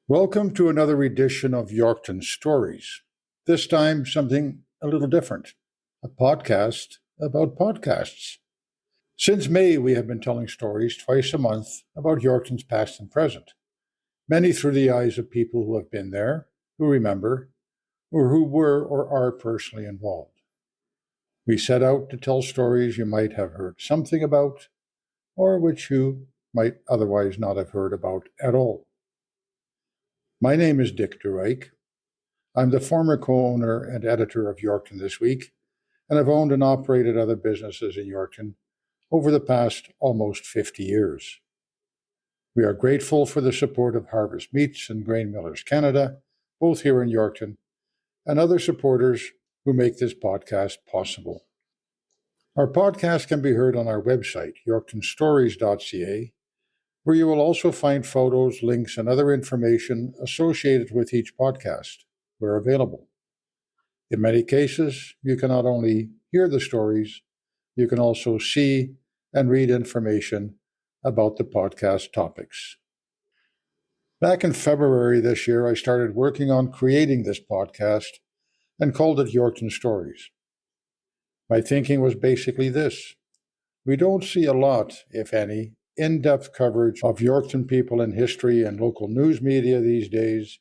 Welcome to another edition of Yorkton Stories. This time, something a little different, a podcast about podcasts. Since May, we have been telling stories twice a month about Yorkton's past and present, many through the eyes of people who have been there, who remember, or who were or are personally involved. We set out to tell stories you might have heard something about, or which you might otherwise not have heard about at all. My name is Dick DeReich. I'm the former co-owner and editor of Yorkton This Week, and I've owned and operated other businesses in Yorkton over the past almost 50 years. We are grateful for the support of Harvest Meats and Grain Millers Canada, both here in Yorkton, and other supporters who make this podcast possible. Our podcast can be heard on our website, yorktonstories.ca, where you will also find photos, links, and other information associated with each podcast, where available. In many cases, you can not only hear the stories, you can also see and read information about the podcast topics. Back in February this year, I started working on creating this podcast and called it Yorkton Stories. My thinking was basically this: we don't see a lot, if any, in-depth coverage of Yorkton people in history and local news media these days,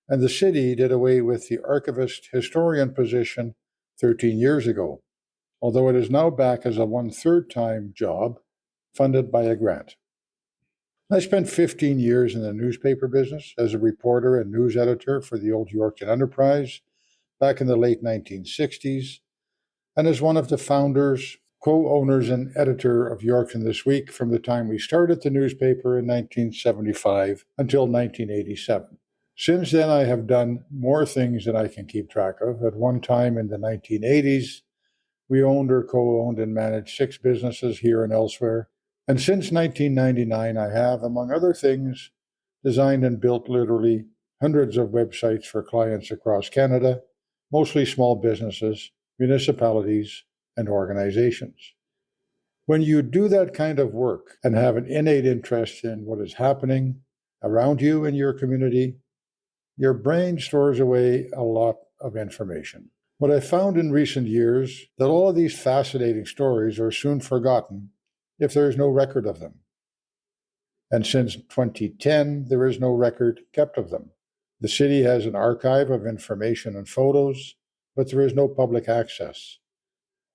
and the city did away with the archivist-historian position 13 years ago, although it is now back as a one-third-time job funded by a grant. I spent 15 years in the newspaper business as a reporter and news editor for the old Yorkton Enterprise back in the late 1960s, and as one of the founders, co-owners, and editor of Yorkton This Week from the time we started the newspaper in 1975 until 1987. Since then, I have done more things than I can keep track of. At one time in the 1980s, we owned or co-owned and managed 6 businesses here and elsewhere. And since 1999, I have, among other things, designed and built literally hundreds of websites for clients across Canada, mostly small businesses, municipalities, and organizations. When you do that kind of work and have an innate interest in what is happening around you in your community, your brain stores away a lot of information. What I found in recent years that all of these fascinating stories are soon forgotten if there is no record of them. And since 2010, there is no record kept of them. The city has an archive of information and photos, but there is no public access.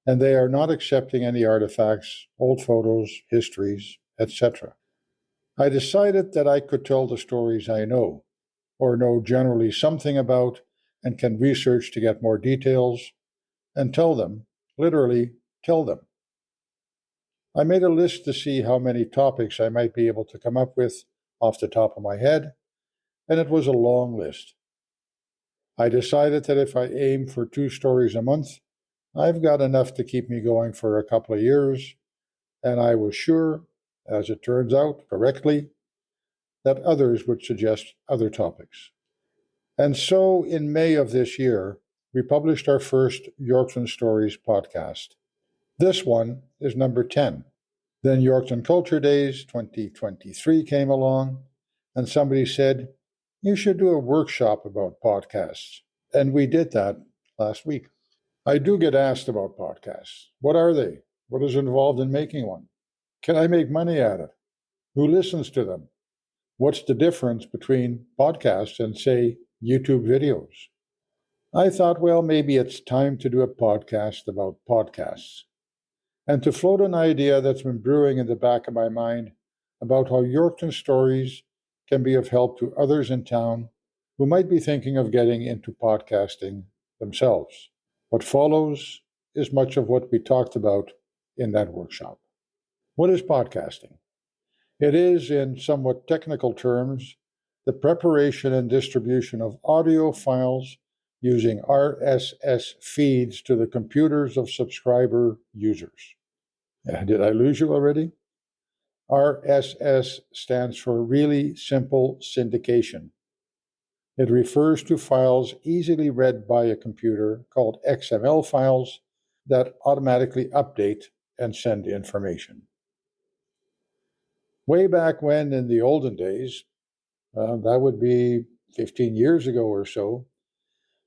And they are not accepting any artifacts, old photos, histories, etc. I decided that I could tell the stories I know, or know generally something about, and can research to get more details, and tell them, literally tell them. I made a list to see how many topics I might be able to come up with off the top of my head, and it was a long list. I decided that if I aim for 2 stories a month, I've got enough to keep me going for a couple of years, and I was sure, as it turns out correctly, that others would suggest other topics. And so in May of this year, we published our first Yorkton Stories podcast. This one is number 10. Then Yorkton Culture Days 2023 came along, and somebody said, you should do a workshop about podcasts. And we did that last week. I do get asked about podcasts. What are they? What is involved in making one? Can I make money at it? Who listens to them? What's the difference between podcasts and, say, YouTube videos? I thought, well, maybe it's time to do a podcast about podcasts, and to float an idea that's been brewing in the back of my mind about how Yorkton stories can be of help to others in town who might be thinking of getting into podcasting themselves. What follows is much of what we talked about in that workshop. What is podcasting? It is, in somewhat technical terms, the preparation and distribution of audio files using RSS feeds to the computers of subscriber users. Did I lose you already? RSS stands for Really Simple Syndication. It refers to files easily read by a computer called XML files that automatically update and send information. Way back when, in the olden days, that would be 15 years ago or so,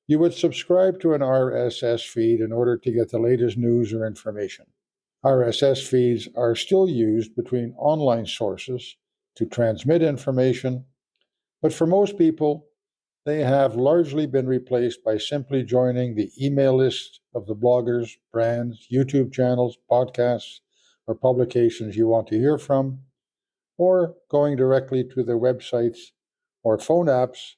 you would subscribe to an RSS feed in order to get the latest news or information. RSS feeds are still used between online sources to transmit information, but for most people, they have largely been replaced by simply joining the email list of the bloggers, brands, YouTube channels, podcasts, or publications you want to hear from, or going directly to their websites or phone apps.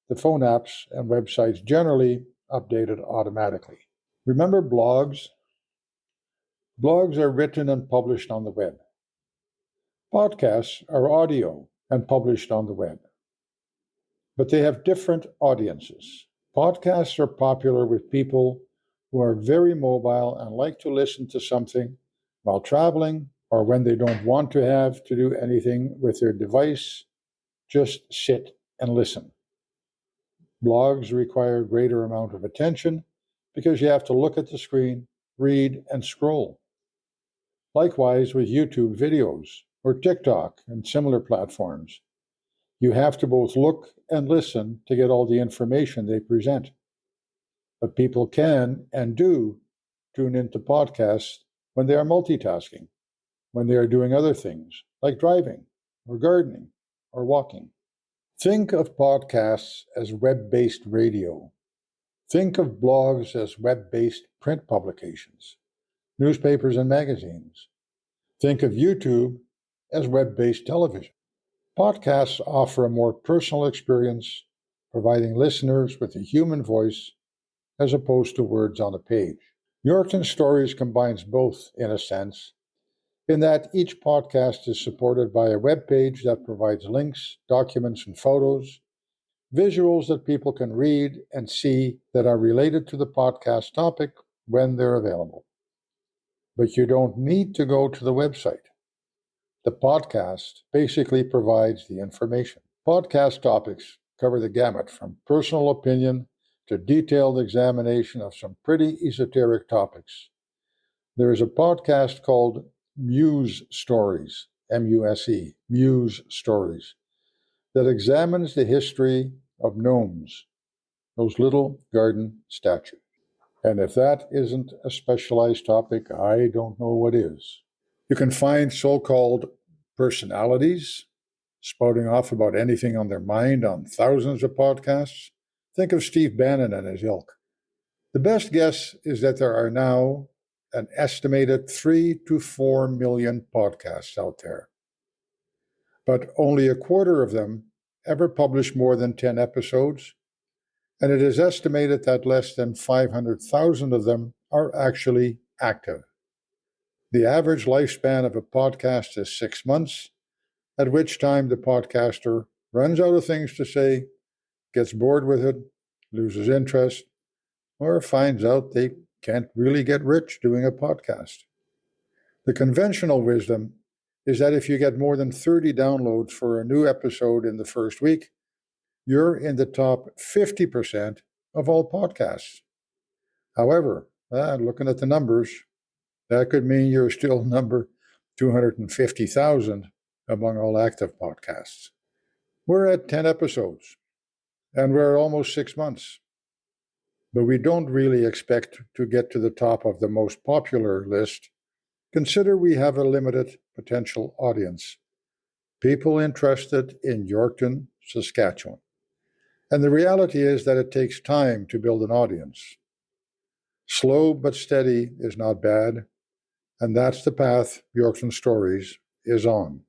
The phone apps and websites generally updated automatically. Remember blogs? Blogs are written and published on the web. Podcasts are audio and published on the web. But they have different audiences. Podcasts are popular with people who are very mobile and like to listen to something while traveling or when they don't want to have to do anything with their device, just sit and listen. Blogs require a greater amount of attention because you have to look at the screen, read, and scroll. Likewise with YouTube videos or TikTok and similar platforms. You have to both look and listen to get all the information they present. But people can and do tune into podcasts when they are multitasking, when they are doing other things like driving or gardening or walking. Think of podcasts as web-based radio. Think of blogs as web-based print publications, newspapers and magazines. Think of YouTube as web-based television. Podcasts offer a more personal experience, providing listeners with a human voice as opposed to words on a page. Yorkton Stories combines both, in a sense, in that each podcast is supported by a web page that provides links, documents, and photos, visuals that people can read and see that are related to the podcast topic when they're available. But you don't need to go to the website. The podcast basically provides the information. Podcast topics cover the gamut from personal opinion to detailed examination of some pretty esoteric topics. There is a podcast called Muse Stories, M-U-S-E, Muse Stories, that examines the history of gnomes, those little garden statues. And if that isn't a specialized topic, I don't know what is. You can find so-called personalities spouting off about anything on their mind on thousands of podcasts. Think of Steve Bannon and his ilk. The best guess is that there are now an estimated 3 to 4 million podcasts out there. But only a quarter of them ever publish more than 10 episodes, and it is estimated that less than 500,000 of them are actually active. The average lifespan of a podcast is 6 months, at which time the podcaster runs out of things to say, gets bored with it, loses interest, or finds out they can't really get rich doing a podcast. The conventional wisdom is that if you get more than 30 downloads for a new episode in the first week, you're in the top 50% of all podcasts. However, looking at the numbers, that could mean you're still number 250,000 among all active podcasts. We're at 10 episodes, and we're at almost 6 months. But we don't really expect to get to the top of the most popular list. Consider we have a limited potential audience, people interested in Yorkton, Saskatchewan. And the reality is that it takes time to build an audience. Slow but steady is not bad, and that's the path Yorkton Stories is on.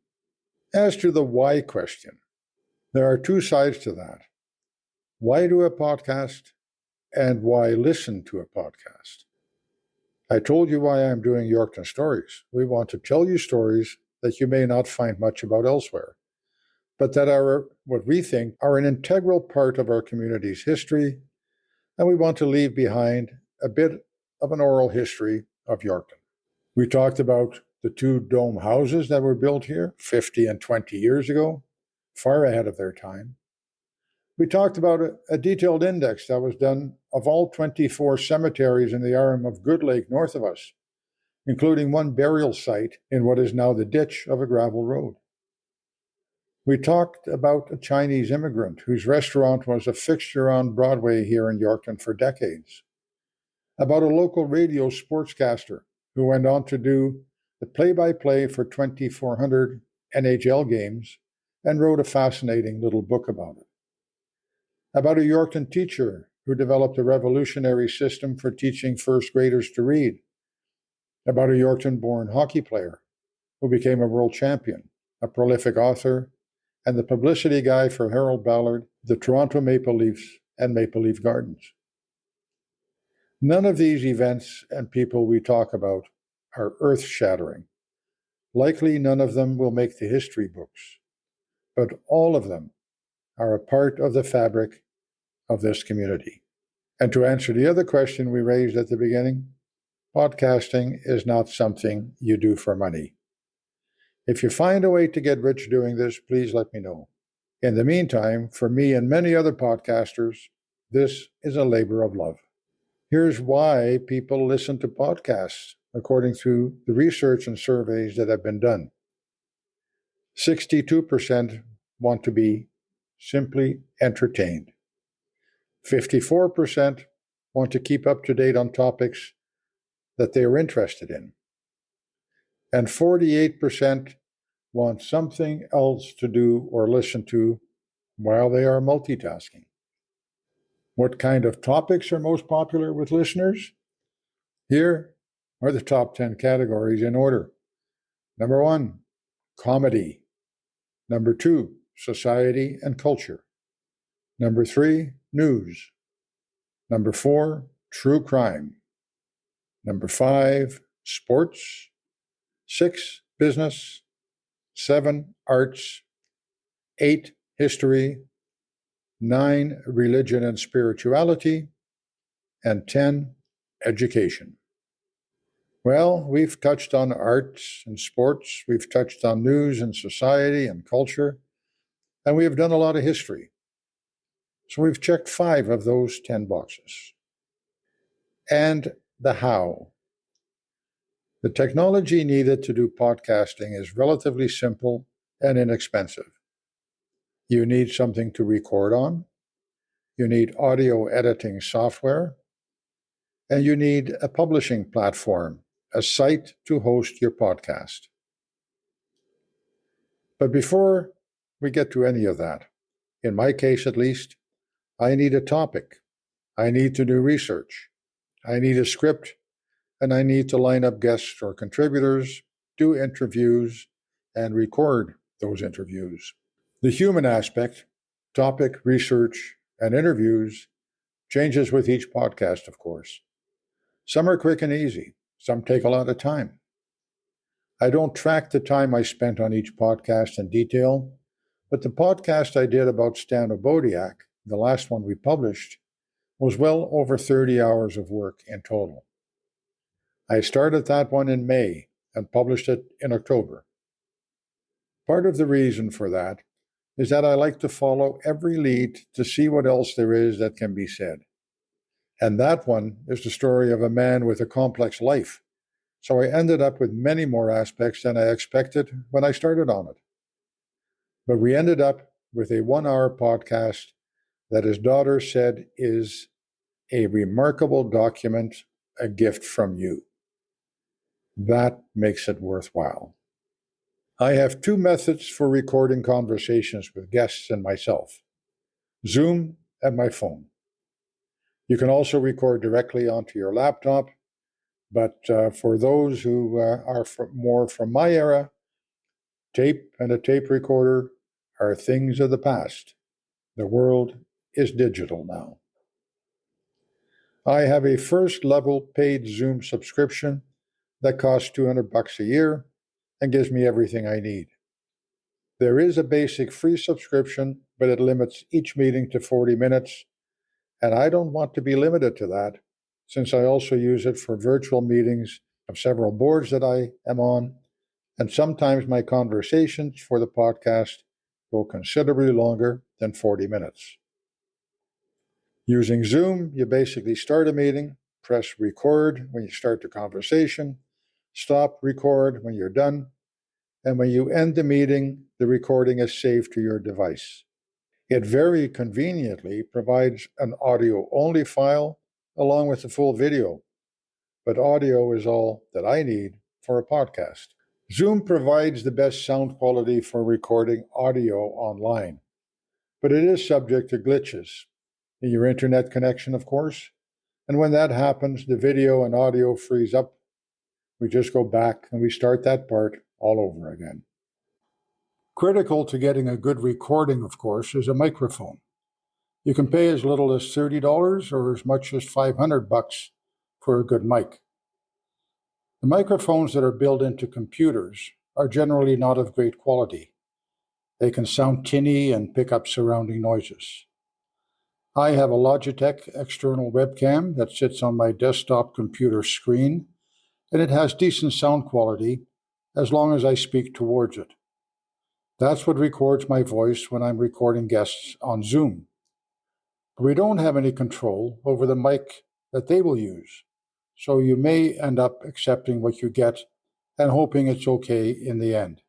As to the why question, there are two sides to that. Why do a podcast and why listen to a podcast? I told you why I'm doing Yorkton Stories. We want to tell you stories that you may not find much about elsewhere, but that are what we think are an integral part of our community's history, and we want to leave behind a bit of an oral history of Yorkton. We talked about the two dome houses that were built here 50 and 20 years ago, far ahead of their time. We talked about a detailed index that was done of all 24 cemeteries in the Arm of Good Lake north of us, including one burial site in what is now the ditch of a gravel road. We talked about a Chinese immigrant whose restaurant was a fixture on Broadway here in Yorkton for decades, about a local radio sportscaster who went on to do the play-by-play for 2,400 NHL games and wrote a fascinating little book about it, about a Yorkton teacher who developed a revolutionary system for teaching first graders to read, about a Yorkton-born hockey player who became a world champion, a prolific author, and the publicity guy for Harold Ballard, the Toronto Maple Leafs, and Maple Leaf Gardens. None of these events and people we talk about are earth-shattering. Likely none of them will make the history books, but all of them are a part of the fabric of this community. And to answer the other question we raised at the beginning, podcasting is not something you do for money. If you find a way to get rich doing this, please let me know. In the meantime, for me and many other podcasters, this is a labor of love. Here's why people listen to podcasts, according to the research and surveys that have been done. 62% want to be simply entertained. 54% want to keep up to date on topics that they are interested in. And 48% want something else to do or listen to while they are multitasking. What kind of topics are most popular with listeners? Here are the top 10 categories in order. Number 1, comedy. Number 2, society and culture. Number 3, news. Number 4, true crime. Number 5, sports. 6, business. 7, arts. 8, history. 9, religion and spirituality. And 10, education. Well, we've touched on arts and sports, we've touched on news and society and culture, and we have done a lot of history. So we've checked 5 of those 10 boxes. And the how. The technology needed to do podcasting is relatively simple and inexpensive. You need something to record on, you need audio editing software, and you need a publishing platform, a site to host your podcast. But before we get to any of that, in my case at least, I need a topic. I need to do research. I need a script, and I need to line up guests or contributors, do interviews, and record those interviews. The human aspect, topic, research, and interviews changes with each podcast, of course. Some are quick and easy. Some take a lot of time. I don't track the time I spent on each podcast in detail, but the podcast I did about Stan Obodiak, the last one we published, was well over 30 hours of work in total. I started that one in May and published it in October. Part of the reason for that is that I like to follow every lead to see what else there is that can be said. And that one is the story of a man with a complex life. So I ended up with many more aspects than I expected when I started on it. But we ended up with a 1-hour podcast that his daughter said is a remarkable document, a gift from you. That makes it worthwhile. I have 2 methods for recording conversations with guests and myself: Zoom and my phone. You can also record directly onto your laptop, but for those who are more from my era, tape and a tape recorder are things of the past. The world is digital now. I have a first-level paid Zoom subscription that costs $200 a year and gives me everything I need. There is a basic free subscription, but it limits each meeting to 40 minutes, and I don't want to be limited to that, since I also use it for virtual meetings of several boards that I am on, and sometimes my conversations for the podcast go considerably longer than 40 minutes. Using Zoom, you basically start a meeting, press record when you start the conversation, stop record when you're done, and when you end the meeting, the recording is saved to your device. It very conveniently provides an audio-only file along with the full video, but audio is all that I need for a podcast. Zoom provides the best sound quality for recording audio online, but it is subject to glitches in your internet connection, of course, and when that happens, the video and audio freeze up. We just go back and we start that part all over again. Critical to getting a good recording, of course, is a microphone. You can pay as little as $30 or as much as $500 for a good mic. The microphones that are built into computers are generally not of great quality. They can sound tinny and pick up surrounding noises. I have a Logitech external webcam that sits on my desktop computer screen, and it has decent sound quality as long as I speak towards it. That's what records my voice when I'm recording guests on Zoom. We don't have any control over the mic that they will use, so you may end up accepting what you get and hoping it's okay in the end.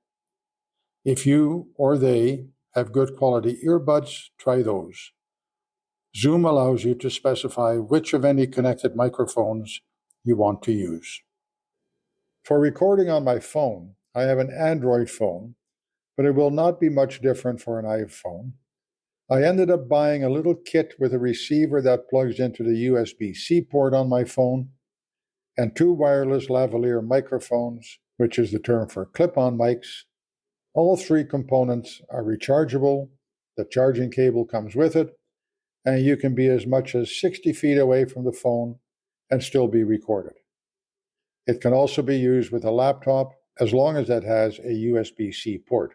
If you or they have good quality earbuds, try those. Zoom allows you to specify which of any connected microphones you want to use. For recording on my phone, I have an Android phone, but it will not be much different for an iPhone. I ended up buying a little kit with a receiver that plugs into the USB-C port on my phone and 2 wireless lavalier microphones, which is the term for clip-on mics. All 3 components are rechargeable, the charging cable comes with it, and you can be as much as 60 feet away from the phone and still be recorded. It can also be used with a laptop as long as it has a USB-C port.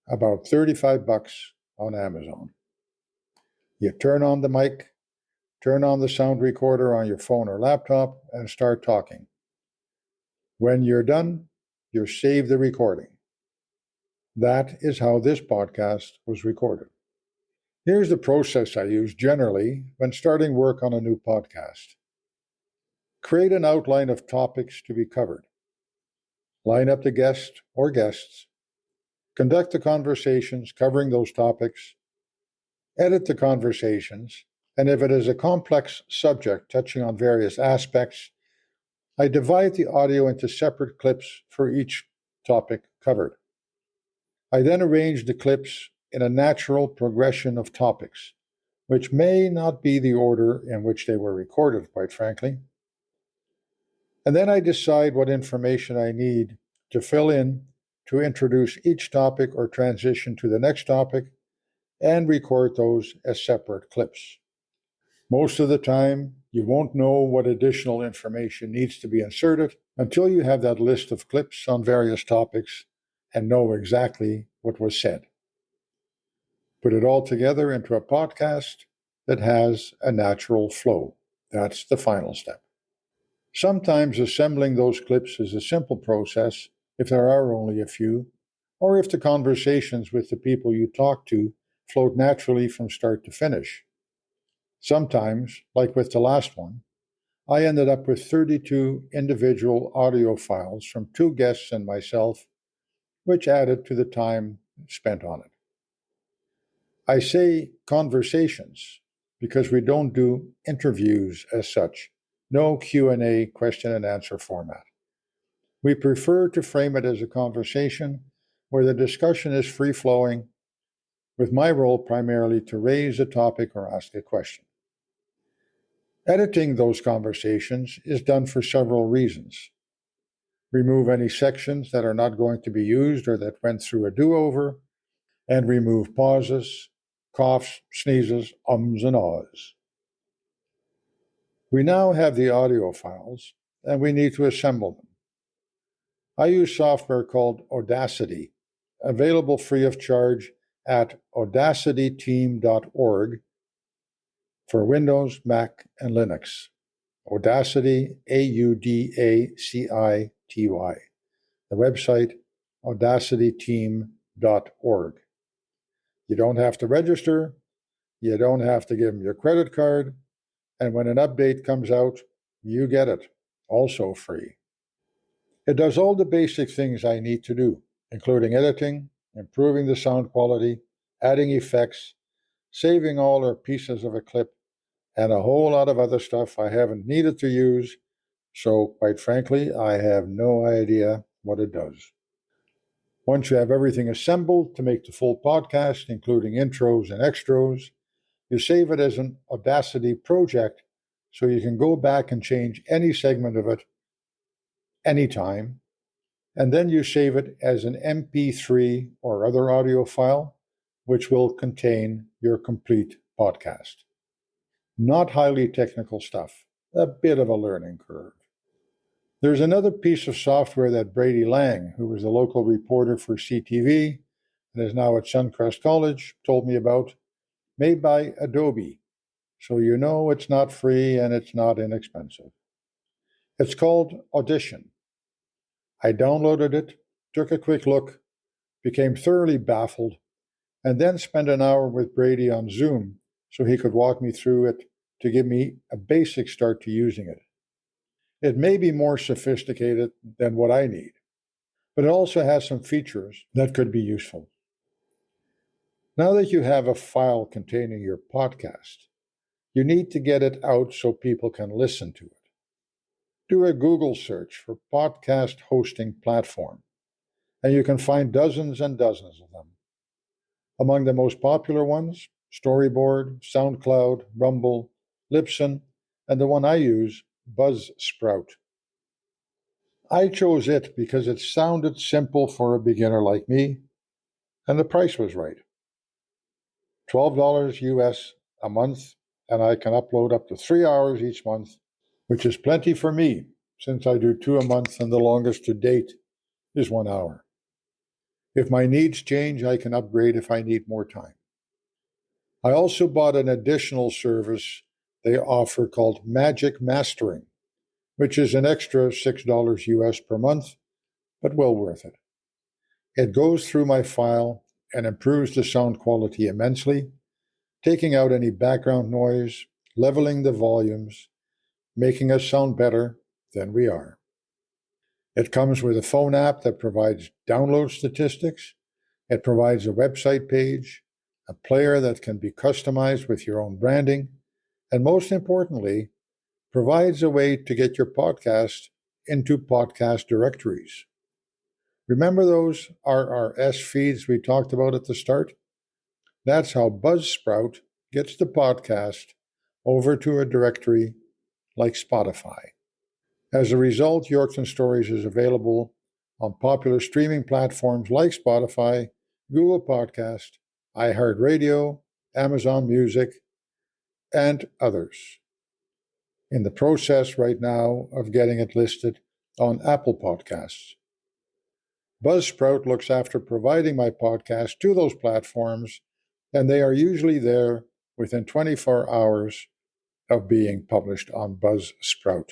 About $35 on Amazon. You turn on the mic, turn on the sound recorder on your phone or laptop, and start talking. When you're done, you save the recording. That is how this podcast was recorded. Here's the process I use generally when starting work on a new podcast. Create an outline of topics to be covered. Line up the guest or guests. Conduct the conversations covering those topics. Edit the conversations, and if it is a complex subject touching on various aspects, I divide the audio into separate clips for each topic covered. I then arrange the clips in a natural progression of topics, which may not be the order in which they were recorded, quite frankly. And then I decide what information I need to fill in to introduce each topic or transition to the next topic, and record those as separate clips. Most of the time, you won't know what additional information needs to be inserted until you have that list of clips on various topics and know exactly what was said. Put it all together into a podcast that has a natural flow. That's the final step. Sometimes assembling those clips is a simple process if there are only a few, or if the conversations with the people you talk to flowed naturally from start to finish. Sometimes, like with the last one, I ended up with 32 individual audio files from 2 guests and myself, which added to the time spent on it. I say conversations because we don't do interviews as such, no Q&A, question and answer format. We prefer to frame it as a conversation where the discussion is free-flowing, with my role primarily to raise a topic or ask a question. Editing those conversations is done for several reasons. Remove any sections that are not going to be used or that went through a do-over, and remove pauses, coughs, sneezes, ums, and ahs. We now have the audio files, and we need to assemble them. I use software called Audacity, available free of charge at audacityteam.org for Windows, Mac, and Linux. Audacity, Audacity. The website, audacityteam.org. You don't have to register, you don't have to give them your credit card, and when an update comes out, you get it, also free. It does all the basic things I need to do, including editing, improving the sound quality, adding effects, saving all or pieces of a clip, and a whole lot of other stuff I haven't needed to use, so quite frankly, I have no idea what it does. Once you have everything assembled to make the full podcast, including intros and extras, you save it as an Audacity project so you can go back and change any segment of it anytime. And then you save it as an MP3 or other audio file, which will contain your complete podcast. Not highly technical stuff, a bit of a learning curve. There's another piece of software that Brady Lang, who was a local reporter for CTV and is now at Suncrest College, told me about, made by Adobe. So you know it's not free and it's not inexpensive. It's called Audition. I downloaded it, took a quick look, became thoroughly baffled, and then spent an hour with Brady on Zoom so he could walk me through it to give me a basic start to using it. It may be more sophisticated than what I need, but it also has some features that could be useful. Now that you have a file containing your podcast, you need to get it out so people can listen to it. Do a Google search for podcast hosting platform, and you can find dozens and dozens of them. Among the most popular ones, Storyboard, SoundCloud, Rumble, Libsyn, and the one I use, Buzzsprout. I chose it because it sounded simple for a beginner like me, and the price was right. $12 US a month, and I can upload up to 3 hours each month, which is plenty for me, since I do 2 a month and the longest to date is 1 hour. If my needs change, I can upgrade if I need more time. I also bought an additional service they offer called Magic Mastering, which is an extra $6 US per month, but well worth it. It goes through my file and improves the sound quality immensely, taking out any background noise, leveling the volumes, making us sound better than we are. It comes with a phone app that provides download statistics. It provides a website page, a player that can be customized with your own branding, and most importantly, provides a way to get your podcast into podcast directories. Remember those RSS feeds we talked about at the start? That's how Buzzsprout gets the podcast over to a directory like Spotify. As a result, Yorkton Stories is available on popular streaming platforms like Spotify, Google Podcast, iHeartRadio, Amazon Music, and others. In the process right now of getting it listed on Apple Podcasts. Buzzsprout looks after providing my podcast to those platforms, and they are usually there within 24 hours of being published on Buzzsprout.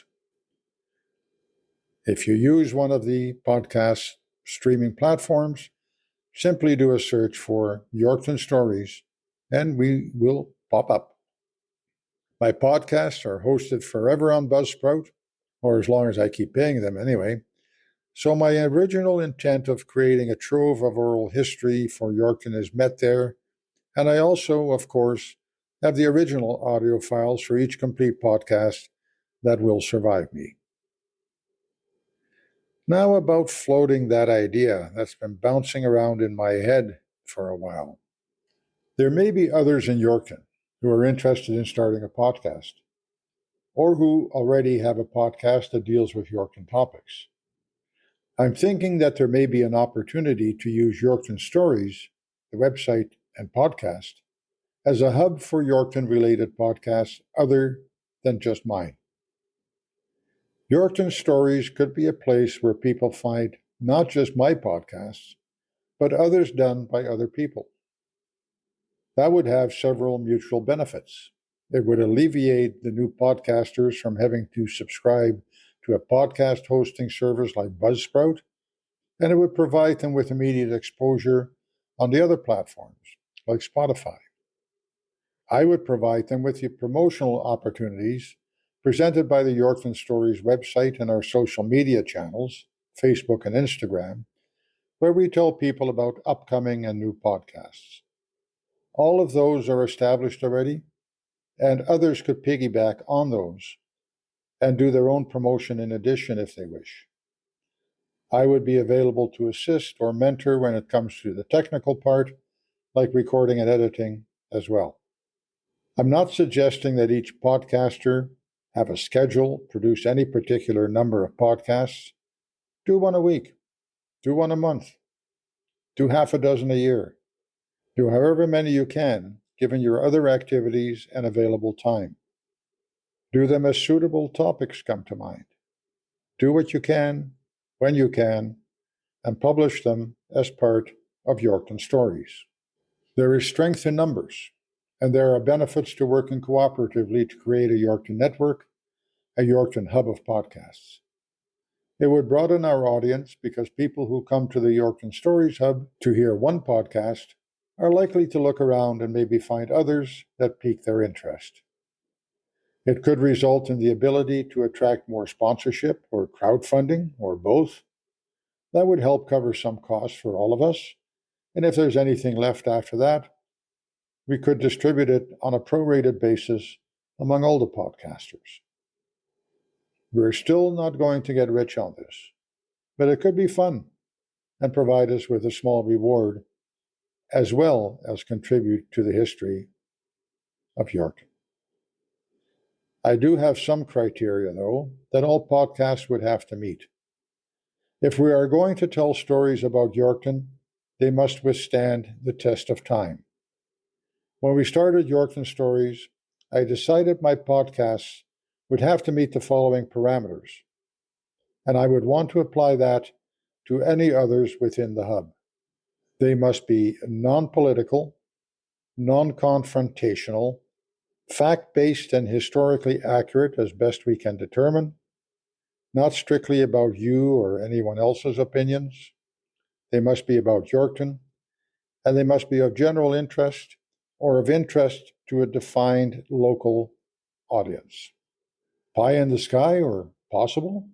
If you use one of the podcast streaming platforms, simply do a search for Yorkton Stories, and we will pop up. My podcasts are hosted forever on Buzzsprout, or as long as I keep paying them anyway. So my original intent of creating a trove of oral history for Yorkton is met there, and I also, of course, have the original audio files for each complete podcast that will survive me. Now about floating that idea that's been bouncing around in my head for a while. There may be others in Yorkton who are interested in starting a podcast, or who already have a podcast that deals with Yorkton topics. I'm thinking that there may be an opportunity to use Yorkton Stories, the website and podcast, as a hub for Yorkton-related podcasts other than just mine. Yorkton Stories could be a place where people find not just my podcasts, but others done by other people. That would have several mutual benefits. It would alleviate the new podcasters from having to subscribe to a podcast hosting service like Buzzsprout, and it would provide them with immediate exposure on the other platforms, like Spotify. I would provide them with the promotional opportunities presented by the Yorkton Stories website and our social media channels, Facebook, and Instagram, where we tell people about upcoming and new podcasts. All of those are established already, and others could piggyback on those and do their own promotion in addition if they wish. I would be available to assist or mentor when it comes to the technical part, like recording and editing as well. I'm not suggesting that each podcaster have a schedule, produce any particular number of podcasts. Do one a week, do one a month, do half a dozen a year. Do however many you can, given your other activities and available time. Do them as suitable topics come to mind. Do what you can, when you can, and publish them as part of Yorkton Stories. There is strength in numbers, and there are benefits to working cooperatively to create a Yorkton network, a Yorkton hub of podcasts. It would broaden our audience because people who come to the Yorkton Stories Hub to hear one podcast are likely to look around and maybe find others that pique their interest. It could result in the ability to attract more sponsorship or crowdfunding or both. That would help cover some costs for all of us, and if there's anything left after that, we could distribute it on a prorated basis among all the podcasters. We're still not going to get rich on this, but it could be fun and provide us with a small reward, as well as contribute to the history of Yorkton. I do have some criteria, though, that all podcasts would have to meet. If we are going to tell stories about Yorkton, they must withstand the test of time. When we started Yorkton Stories, I decided my podcasts would have to meet the following parameters, and I would want to apply that to any others within the hub. They must be non-political, non-confrontational, fact-based and historically accurate as best we can determine, not strictly about you or anyone else's opinions. They must be about Yorkton, and they must be of general interest or of interest to a defined local audience. Pie in the sky or possible?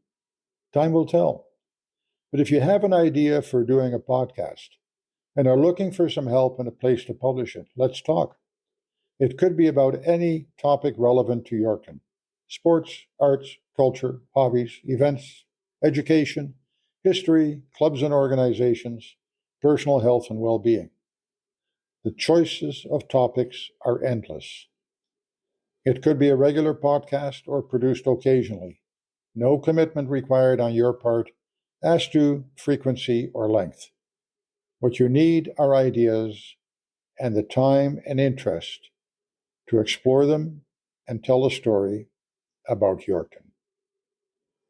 Time will tell. But if you have an idea for doing a podcast and are looking for some help and a place to publish it, let's talk. It could be about any topic relevant to Yorkton: sports, arts, culture, hobbies, events, education, history, clubs and organizations, personal health and well-being. The choices of topics are endless. It could be a regular podcast or produced occasionally. No commitment required on your part as to frequency or length. What you need are ideas and the time and interest to explore them and tell a story about Yorkton.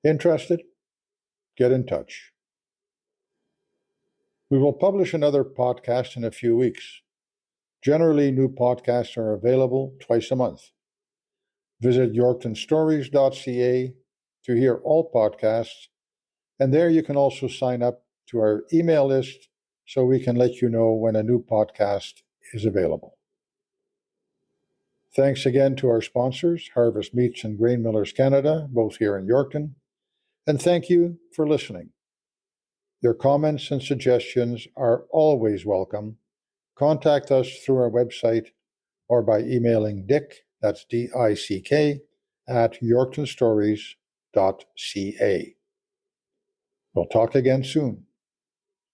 Interested? Get in touch. We will publish another podcast in a few weeks. Generally, new podcasts are available twice a month. Visit yorktonstories.ca to hear all podcasts, and there you can also sign up to our email list so we can let you know when a new podcast is available. Thanks again to our sponsors, Harvest Meats and Grain Millers Canada, both here in Yorkton, and thank you for listening. Your comments and suggestions are always welcome. Contact us through our website or by emailing Dick, that's D-I-C-K, at yorktonstories.ca. We'll talk again soon.